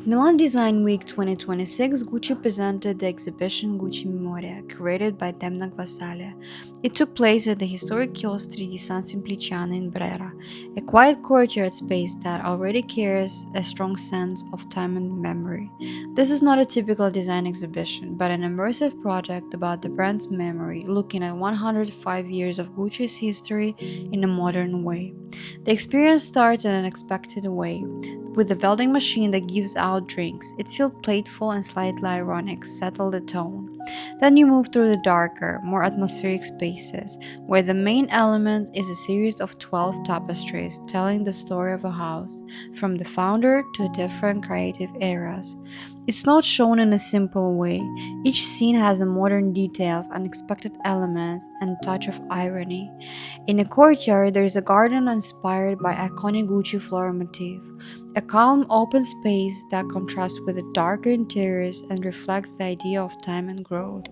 At Milan Design Week 2026, Gucci presented the exhibition Gucci Memoria, curated by Demna Gvasalia. It took place at the historic Chiostri di San Simpliciano in Brera, a quiet courtyard space that already carries a strong sense of time and memory. This is not a typical design exhibition, but an immersive project about the brand's memory, looking at 105 years of Gucci's history in a modern way. The experience starts in an unexpected way with the vending machine that gives out drinks. It felt playful and slightly ironic, settled the tone. Then you move through the darker, more atmospheric spaces, where the main element is a series of 12 tapestries telling the story of a house, from the founder to different creative eras. It's not shown in a simple way. Each scene has a modern details, unexpected elements, and touch of irony. In a courtyard, there is a garden inspired by iconic Gucci floral motif, a calm, open space that contrasts with the darker interiors and reflects the idea of time and growth.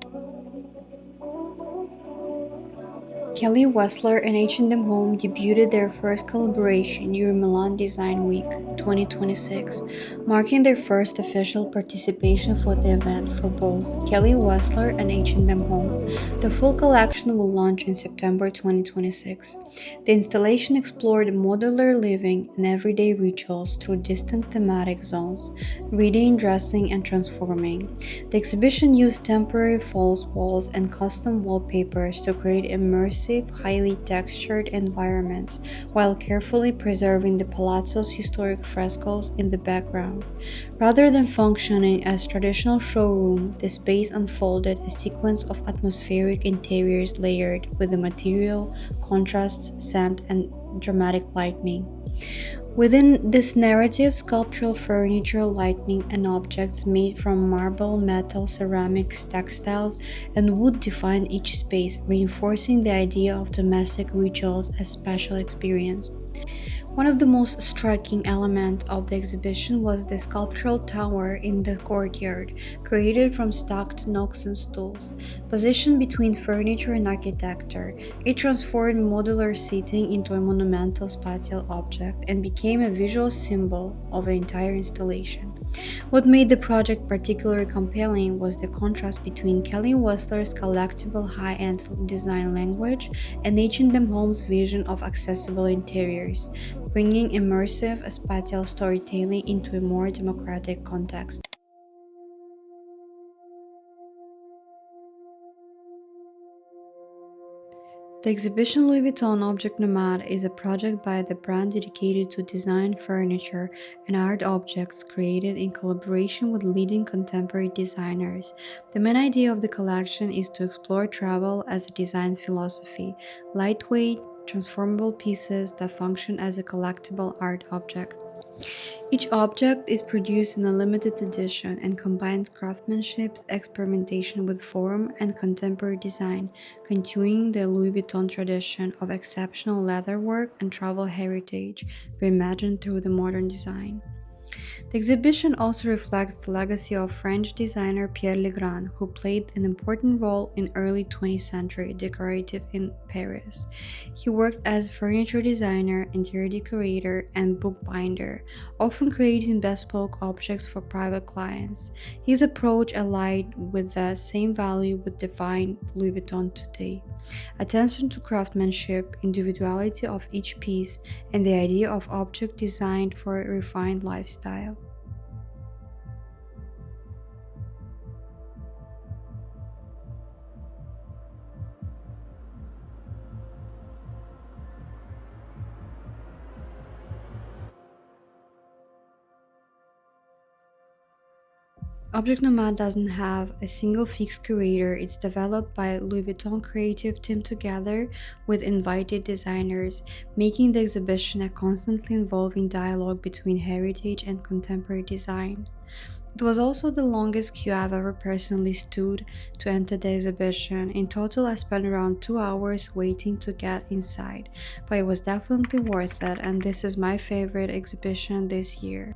Kelly Wessler and H&M Home debuted their first collaboration during Milan Design Week 2026, marking their first official participation for the event for both Kelly Wessler and H&M Home. The full collection will launch in September 2026. The installation explored modular living and everyday rituals through distinct thematic zones, reading, dressing, and transforming. The exhibition used temporary false walls and custom wallpapers to create immersive, highly textured environments while carefully preserving the palazzo's historic frescoes in the background. Rather than functioning as traditional showroom, the space unfolded a sequence of atmospheric interiors layered with the material, contrasts, scent, and dramatic lighting. Within this narrative, sculptural furniture, lighting, and objects made from marble, metal, ceramics, textiles, and wood define each space, reinforcing the idea of domestic rituals as special experience. One of the most striking elements of the exhibition was the sculptural tower in the courtyard, created from stacked nooks and stools. Positioned between furniture and architecture, it transformed modular seating into a monumental spatial object and became a visual symbol of the entire installation. What made the project particularly compelling was the contrast between Kelly Wessler's collectible high-end design language and H&M Home's vision of accessible interiors, bringing immersive spatial storytelling into a more democratic context. The exhibition Louis Vuitton Object Nomade is a project by the brand dedicated to design furniture and art objects created in collaboration with leading contemporary designers. The main idea of the collection is to explore travel as a design philosophy, lightweight, transformable pieces that function as a collectible art object. Each object is produced in a limited edition and combines craftsmanship, experimentation with form, and contemporary design, continuing the Louis Vuitton tradition of exceptional leatherwork and travel heritage, reimagined through the modern design. The exhibition also reflects the legacy of French designer Pierre Legrand, who played an important role in early 20th century decorative in Paris. He worked as furniture designer, interior decorator, and bookbinder, often creating bespoke objects for private clients. His approach aligned with the same value with define Louis Vuitton today. Attention to craftsmanship, individuality of each piece, and the idea of object designed for a refined lifestyle. Object Nomad doesn't have a single fixed curator. It's developed by Louis Vuitton creative team together with invited designers, making the exhibition a constantly evolving dialogue between heritage and contemporary design. It was also the longest queue I've ever personally stood to enter the exhibition. In total, I spent around 2 hours waiting to get inside, but it was definitely worth it, and this is my favorite exhibition this year.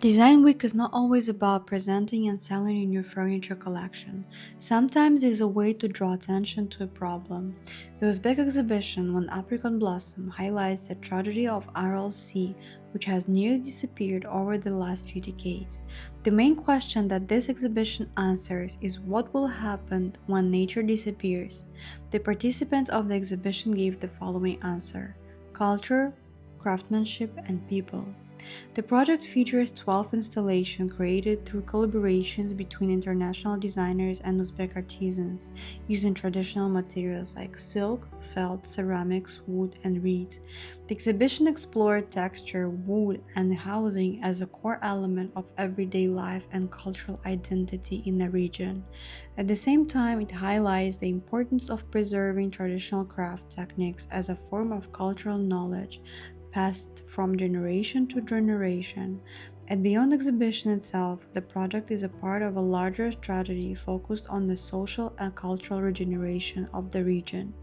Design Week is not always about presenting and selling a new furniture collection. Sometimes it's a way to draw attention to a problem. The Uzbek exhibition, One Apricot Blossom, highlights the tragedy of Aral Sea, which has nearly disappeared over the last few decades. The main question that this exhibition answers is what will happen when nature disappears. The participants of the exhibition gave the following answer: culture, craftsmanship, and people. The project features 12 installations created through collaborations between international designers and Uzbek artisans, using traditional materials like silk, felt, ceramics, wood, and reeds. The exhibition explored texture, wood, and housing as a core element of everyday life and cultural identity in the region. At the same time, it highlights the importance of preserving traditional craft techniques as a form of cultural knowledge passed from generation to generation. And beyond the exhibition itself, the project is a part of a larger strategy focused on the social and cultural regeneration of the region.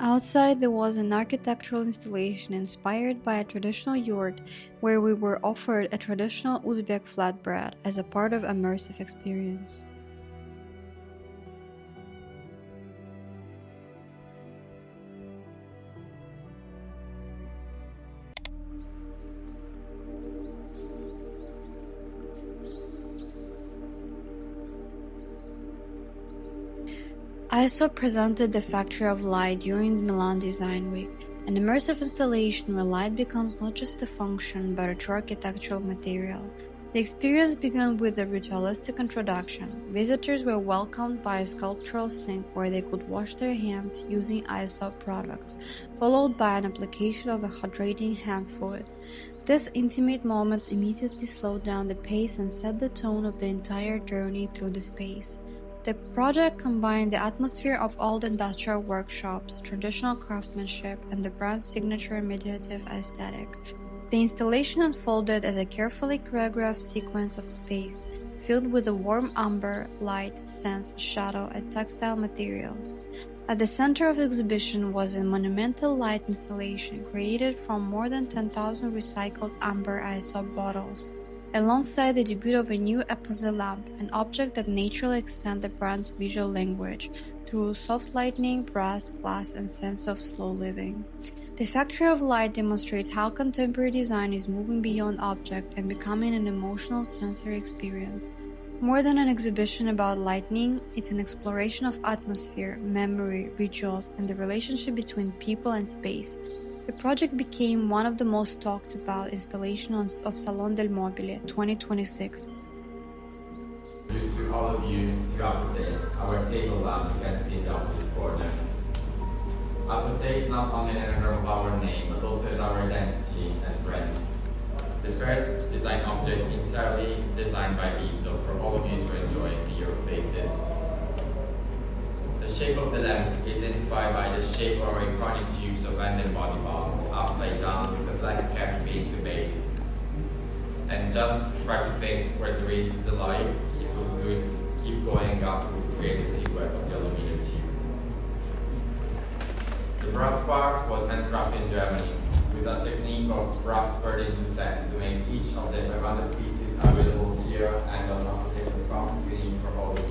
Outside, there was an architectural installation inspired by a traditional yurt where we were offered a traditional Uzbek flatbread as a part of immersive experience. ISO presented the Factory of Light during the Milan Design Week, an immersive installation where light becomes not just a function but a true architectural material. The experience began with a ritualistic introduction. Visitors were welcomed by a sculptural sink where they could wash their hands using ISO products, followed by an application of a hydrating hand fluid. This intimate moment immediately slowed down the pace and set the tone of the entire journey through the space. The project combined the atmosphere of old industrial workshops, traditional craftsmanship, and the brand's signature meditative aesthetic. The installation unfolded as a carefully choreographed sequence of space, filled with the warm amber, light, scents, shadow, and textile materials. At the center of the exhibition was a monumental light installation created from more than 10,000 recycled amber ISO bottles, alongside the debut of a new apposite lamp, an object that naturally extends the brand's visual language through soft lighting, brass, glass, and sense of slow living. The Factory of Light demonstrates how contemporary design is moving beyond object and becoming an emotional sensory experience. More than an exhibition about lighting, it's an exploration of atmosphere, memory, rituals, and the relationship between people and space. The project became one of the most talked about installations of Salon del Mobile 2026. Introduce to all of you to Apposite, our table lamp you can see in the opposite corner. Apposite is not only an anagram of our name, but also is our identity as brand. The first design object entirely designed by ISO for all of you to enjoy in your spaces. The shape of the lamp is inspired by the shape of our iconic tubes of Vanden body balm, upside down with a flat cap being the base. And just try to think where there is the light, if we could keep going up to create a silhouette of the aluminum tube. The brass part was handcrafted in Germany with a technique of brass burned into sand to make each of the 500 pieces available here and on opposite.com unique for all of you.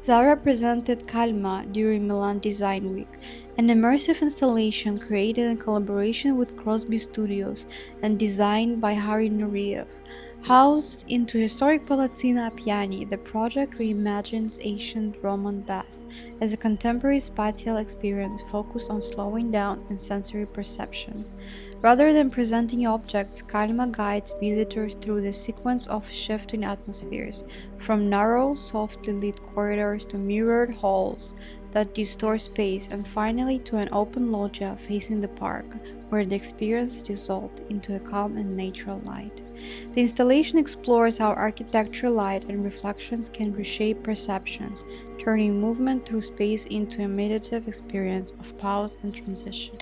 Zara presented Kalma during Milan Design Week, an immersive installation created in collaboration with Crosby Studios and designed by Harry Nureyev. Housed into historic Palazzina Appiani, the project reimagines ancient Roman bath as a contemporary spatial experience focused on slowing down and sensory perception. Rather than presenting objects, Kalma guides visitors through the sequence of shifting atmospheres, from narrow, softly lit corridors to mirrored halls that distort space, and finally to an open loggia facing the park, where the experience dissolved into a calm and natural light. The installation explores how architecture, light, and reflections can reshape perceptions, turning movement through space into a meditative experience of pause and transition.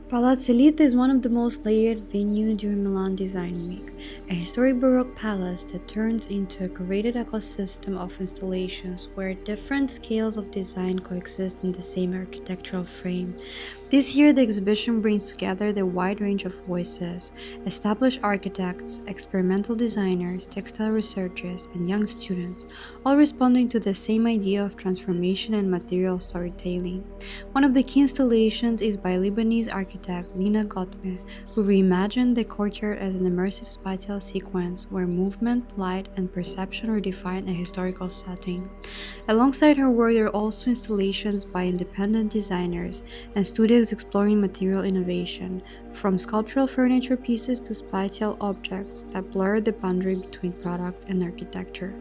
Palazzo Elite is one of the most layered venues during Milan Design Week, a historic Baroque palace that turns into a curated ecosystem of installations where different scales of design coexist in the same architectural frame. This year, the exhibition brings together the wide range of voices: established architects, experimental designers, textile researchers, and young students, all responding to the same idea of transformation and material storytelling. One of the key installations is by Lebanese architect Lina Gotme, who reimagined the courtyard as an immersive spatial sequence where movement, light, and perception redefine a historical setting. Alongside her work, there are also installations by independent designers and studios exploring material innovation, from sculptural furniture pieces to spatial objects that blur the boundary between product and architecture.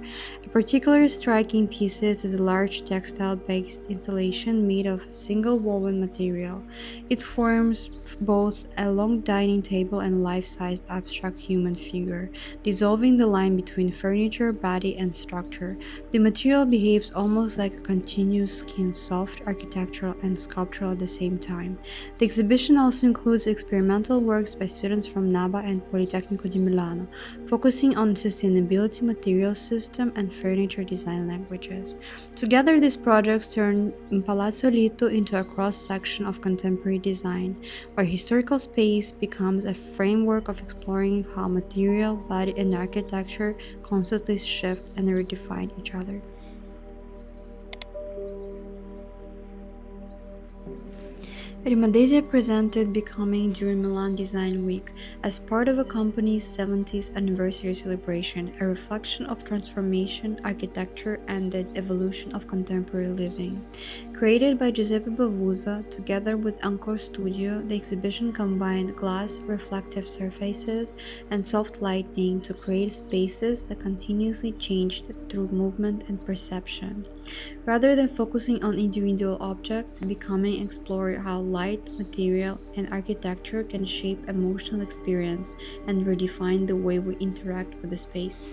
A particularly striking piece is a large textile-based installation made of single woven material. It forms both a long dining table and a life-sized abstract human figure, dissolving the line between furniture, body, and structure. The material behaves almost like a continuous skin, soft, architectural, and sculptural at the same time. The exhibition also includes experimental works by students from NABA and Politecnico di Milano, focusing on sustainability, material system, and furniture design languages. Together, these projects turn Palazzo Lito into a cross-section of contemporary design, where historical space becomes a framework of exploring how material, body, and architecture constantly shift and redefine each other. Rimadesia presented Becoming during Milan Design Week as part of a company's 70th anniversary celebration, a reflection of transformation, architecture, and the evolution of contemporary living. Created by Giuseppe Bavuza together with Encore Studio, the exhibition combined glass, reflective surfaces, and soft lighting to create spaces that continuously changed through movement and perception. Rather than focusing on individual objects, Becoming explored how light, material, and architecture can shape emotional experience and redefine the way we interact with the space.